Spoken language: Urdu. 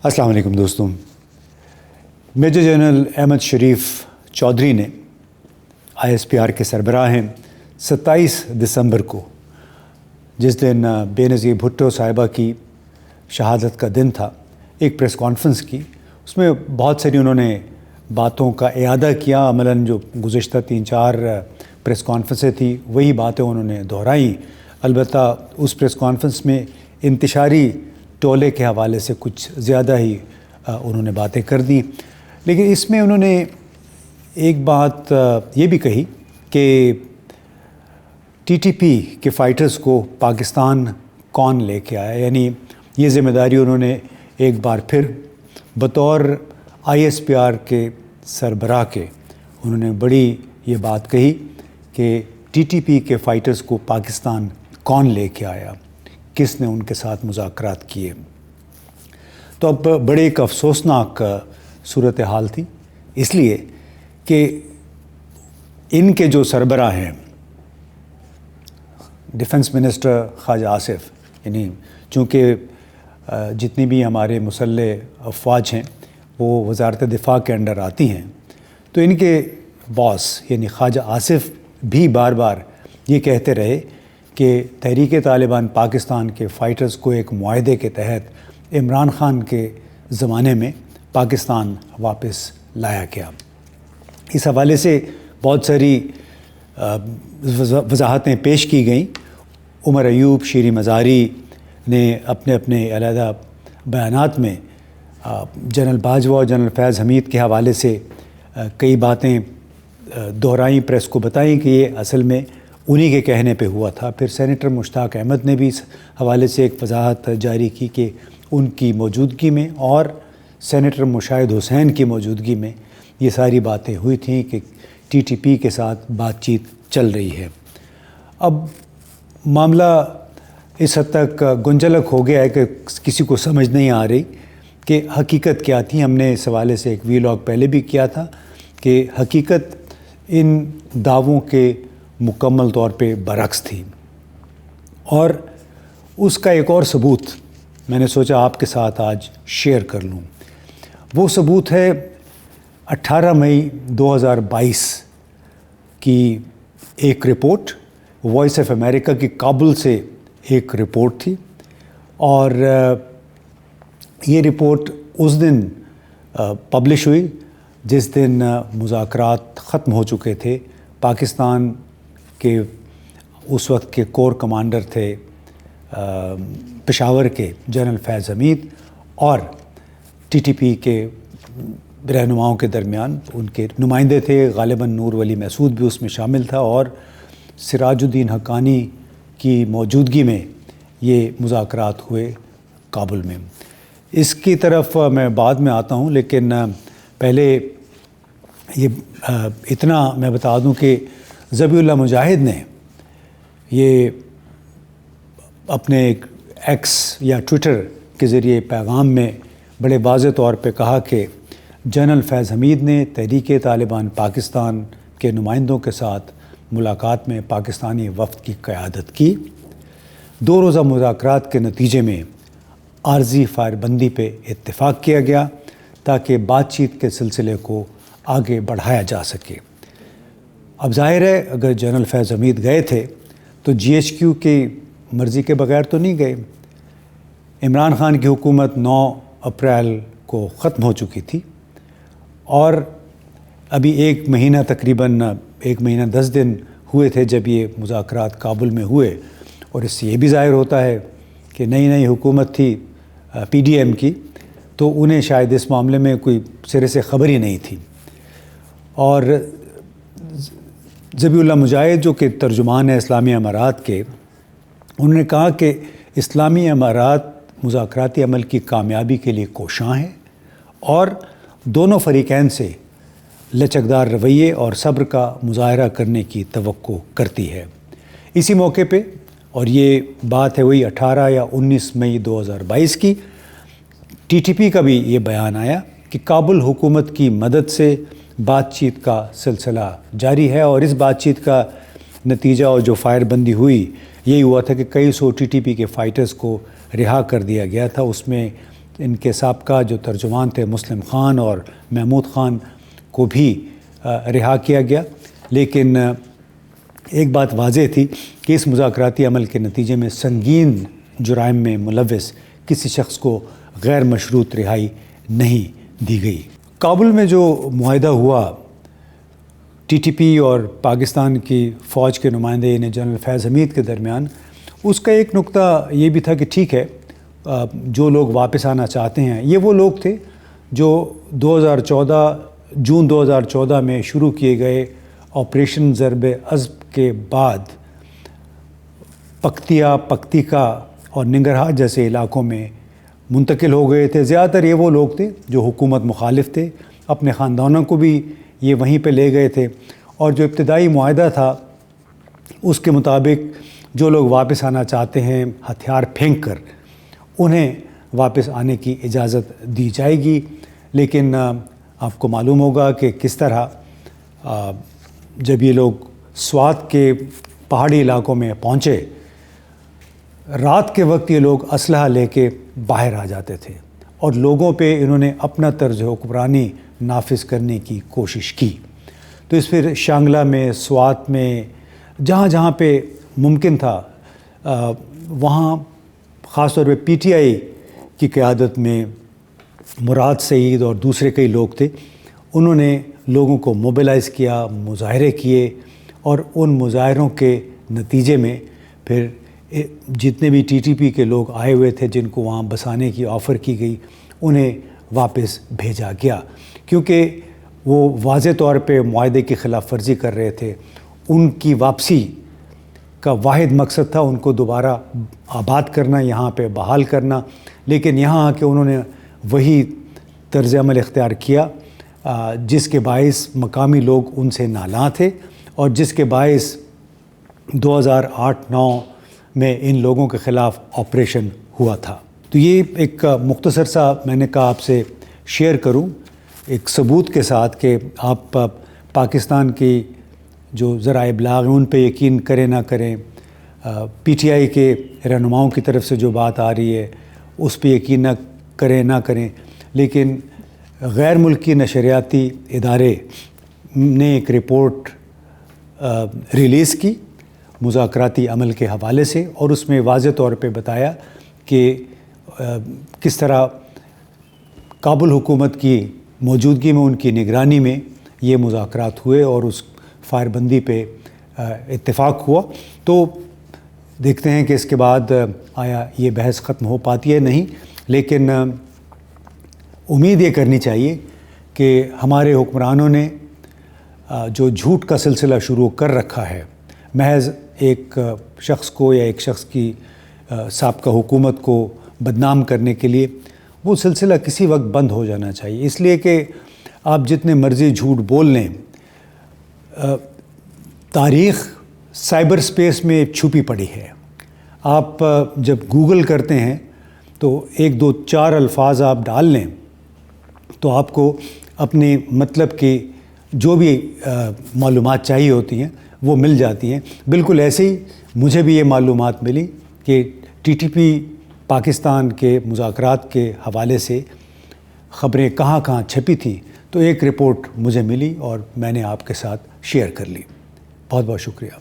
السلام علیکم دوستوں. میجر جنرل احمد شریف چودھری نے ISPR کے سربراہ ہیں 27 دسمبر کو، جس دن بے نظیر بھٹو صاحبہ کی شہادت کا دن تھا، ایک پریس کانفرنس کی. اس میں بہت ساری انہوں نے باتوں کا اعادہ کیا. عملاً جو گزشتہ 3-4 پریس کانفرنسیں تھیں وہی باتیں انہوں نے دہرائیں. البتہ اس پریس کانفرنس میں انتشاری ٹولے کے حوالے سے کچھ زیادہ ہی انہوں نے باتیں کر دیں. لیکن اس میں انہوں نے ایک بات یہ بھی کہی کہ TTP کے فائٹرز کو پاکستان کون لے کے آیا، یعنی یہ ذمہ داری انہوں نے ایک بار پھر بطور ISPR کے سربراہ کے انہوں نے بڑی یہ بات کہی کہ TTP کے فائٹرز کو پاکستان کون لے کے آیا، کس نے ان کے ساتھ مذاکرات کیے. تو اب بڑے ایک افسوسناک صورتحال تھی، اس لیے کہ ان کے جو سربراہ ہیں ڈیفنس منسٹر خواجہ آصف، یعنی چونکہ جتنی بھی ہمارے مسلح افواج ہیں وہ وزارت دفاع کے انڈر آتی ہیں، تو ان کے باس یعنی خواجہ آصف بھی بار بار یہ کہتے رہے کہ تحریک طالبان پاکستان کے فائٹرز کو ایک معاہدے کے تحت عمران خان کے زمانے میں پاکستان واپس لایا گیا. اس حوالے سے بہت ساری وضاحتیں پیش کی گئیں. عمر ایوب، شیریں مزاری نے اپنے اپنے علیحدہ بیانات میں جنرل باجوہ اور جنرل فیض حمید کے حوالے سے کئی باتیں دہرائیں، پریس کو بتائیں کہ یہ اصل میں انہی کے کہنے پہ ہوا تھا. پھر سینیٹر مشتاق احمد نے بھی اس حوالے سے ایک وضاحت جاری کی کہ ان کی موجودگی میں اور سینیٹر مشاہد حسین کی موجودگی میں یہ ساری باتیں ہوئی تھیں کہ TTP کے ساتھ بات چیت چل رہی ہے. اب معاملہ اس حد تک گنجلک ہو گیا ہے کہ کسی کو سمجھ نہیں آ رہی کہ حقیقت کیا تھی. ہم نے اس حوالے سے ایک ویلاگ پہلے بھی کیا تھا کہ حقیقت ان دعووں کے مکمل طور پہ برعکس تھی. اور اس کا ایک اور ثبوت میں نے سوچا آپ کے ساتھ آج شیئر کر لوں. وہ ثبوت ہے 18 مئی 2022 کی ایک رپورٹ، وائس آف امریکہ کی کابل سے ایک رپورٹ تھی. اور یہ رپورٹ اس دن پبلش ہوئی جس دن مذاکرات ختم ہو چکے تھے. پاکستان کے اس وقت کے کور کمانڈر تھے پشاور کے جنرل فیض حمید، اور TTP کے رہنماؤں کے درمیان ان کے نمائندے تھے. غالباً نور ولی محسود بھی اس میں شامل تھا، اور سراج الدین حقانی کی موجودگی میں یہ مذاکرات ہوئے کابل میں. اس کی طرف میں بعد میں آتا ہوں، لیکن پہلے یہ اتنا میں بتا دوں کہ ذبیح اللہ مجاہد نے یہ اپنے ایکس یا ٹویٹر کے ذریعے پیغام میں بڑے واضح طور پہ کہا کہ جنرل فیض حمید نے تحریک طالبان پاکستان کے نمائندوں کے ساتھ ملاقات میں پاکستانی وفد کی قیادت کی. 2 روزہ مذاکرات کے نتیجے میں عارضی فائر بندی پہ اتفاق کیا گیا تاکہ بات چیت کے سلسلے کو آگے بڑھایا جا سکے. اب ظاہر ہے اگر جنرل فیض حمید گئے تھے تو GHQ کی مرضی کے بغیر تو نہیں گئے. عمران خان کی حکومت 9 اپریل کو ختم ہو چکی تھی، اور ابھی ایک مہینہ تقریباً 1 مہینہ 10 دن ہوئے تھے جب یہ مذاکرات کابل میں ہوئے. اور اس سے یہ بھی ظاہر ہوتا ہے کہ نئی حکومت تھی PDM کی، تو انہیں شاید اس معاملے میں کوئی سرے سے خبر ہی نہیں تھی. اور ذبیح اللہ مجاہد جو کہ ترجمان ہے اسلامی امارات کے، انہوں نے کہا کہ اسلامی امارات مذاکراتی عمل کی کامیابی کے لیے کوشاں ہیں اور دونوں فریقین سے لچکدار رویے اور صبر کا مظاہرہ کرنے کی توقع کرتی ہے. اسی موقع پہ، اور یہ بات ہے وہی 18 یا 19 مئی 2022 کی، TTP کا بھی یہ بیان آیا کہ کابل حکومت کی مدد سے بات چیت کا سلسلہ جاری ہے. اور اس بات چیت کا نتیجہ اور جو فائر بندی ہوئی یہی ہوا تھا کہ کئی سو TTP کے فائٹرز کو رہا کر دیا گیا تھا. اس میں ان کے سابقہ جو ترجمان تھے مسلم خان اور محمود خان کو بھی رہا کیا گیا، لیکن ایک بات واضح تھی کہ اس مذاکراتی عمل کے نتیجے میں سنگین جرائم میں ملوث کسی شخص کو غیر مشروط رہائی نہیں دی گئی۔ کابل میں جو معاہدہ ہوا ٹی ٹی پی اور پاکستان کی فوج کے نمائندے یعنی جنرل فیض حمید کے درمیان، اس کا ایک نقطہ یہ بھی تھا کہ ٹھیک ہے جو لوگ واپس آنا چاہتے ہیں، یہ وہ لوگ تھے جو 2014 جون 2014 میں شروع کیے گئے آپریشن ضرب عضب کے بعد پکتیا، پکتیکا اور ننگرہار جیسے علاقوں میں منتقل ہو گئے تھے۔ زیادہ تر یہ وہ لوگ تھے جو حکومت مخالف تھے، اپنے خاندانوں کو بھی یہ وہیں پہ لے گئے تھے، اور جو ابتدائی معاہدہ تھا اس کے مطابق جو لوگ واپس آنا چاہتے ہیں ہتھیار پھینک کر انہیں واپس آنے کی اجازت دی جائے گی۔ لیکن آپ کو معلوم ہوگا کہ کس طرح جب یہ لوگ سوات کے پہاڑی علاقوں میں پہنچے، رات کے وقت یہ لوگ اسلحہ لے کے باہر آ جاتے تھے اور لوگوں پہ انہوں نے اپنا طرز حکمرانی نافذ کرنے کی کوشش کی۔ تو اس پھر شانگلہ میں، سوات میں، جہاں جہاں پہ ممکن تھا وہاں خاص طور پہ پی ٹی آئی کی قیادت میں مراد سعید اور دوسرے کئی لوگ تھے، انہوں نے لوگوں کو موبلائز کیا، مظاہرے کیے، اور ان مظاہروں کے نتیجے میں پھر جتنے بھی ٹی ٹی پی کے لوگ آئے ہوئے تھے جن کو وہاں بسانے کی آفر کی گئی انہیں واپس بھیجا گیا، کیونکہ وہ واضح طور پہ معاہدے کی خلاف ورزی کر رہے تھے۔ ان کی واپسی کا واحد مقصد تھا ان کو دوبارہ آباد کرنا، یہاں پہ بحال کرنا، لیکن یہاں آ کے انہوں نے وہی طرز عمل اختیار کیا جس کے باعث مقامی لوگ ان سے نالاں تھے اور جس کے باعث 2008-9 میں ان لوگوں کے خلاف آپریشن ہوا تھا۔ تو یہ ایک مختصر سا میں نے کہا آپ سے شیئر کروں ایک ثبوت کے ساتھ کہ آپ پاکستان کی جو ذرائع ابلاغ ہیں ان پہ یقین کریں نہ کریں، پی ٹی آئی کے رہنماؤں کی طرف سے جو بات آ رہی ہے اس پہ یقین نہ کریں، لیکن غیر ملکی نشریاتی ادارے نے ایک رپورٹ ریلیز کی مذاکراتی عمل کے حوالے سے، اور اس میں واضح طور پہ بتایا کہ کس طرح کابل حکومت کی موجودگی میں، ان کی نگرانی میں یہ مذاکرات ہوئے اور اس فائر بندی پہ اتفاق ہوا۔ تو دیکھتے ہیں کہ اس کے بعد آیا یہ بحث ختم ہو پاتی ہے نہیں، لیکن امید یہ کرنی چاہیے کہ ہمارے حکمرانوں نے جو جھوٹ کا سلسلہ شروع کر رکھا ہے محض ایک شخص کو یا ایک شخص کی سابقہ حکومت کو بدنام کرنے کے لیے، وہ سلسلہ کسی وقت بند ہو جانا چاہیے، اس لیے کہ آپ جتنے مرضی جھوٹ بول لیں، تاریخ سائبر سپیس میں چھپی پڑی ہے۔ آپ جب گوگل کرتے ہیں تو 1 2 4 الفاظ آپ ڈال لیں تو آپ کو اپنے مطلب کی جو بھی معلومات چاہیے ہوتی ہیں وہ مل جاتی ہیں۔ بالکل ایسے ہی مجھے بھی یہ معلومات ملی کہ ٹی ٹی پی پاکستان کے مذاکرات کے حوالے سے خبریں کہاں کہاں چھپی تھیں، تو ایک رپورٹ مجھے ملی اور میں نے آپ کے ساتھ شیئر کر لی۔ بہت بہت شکریہ۔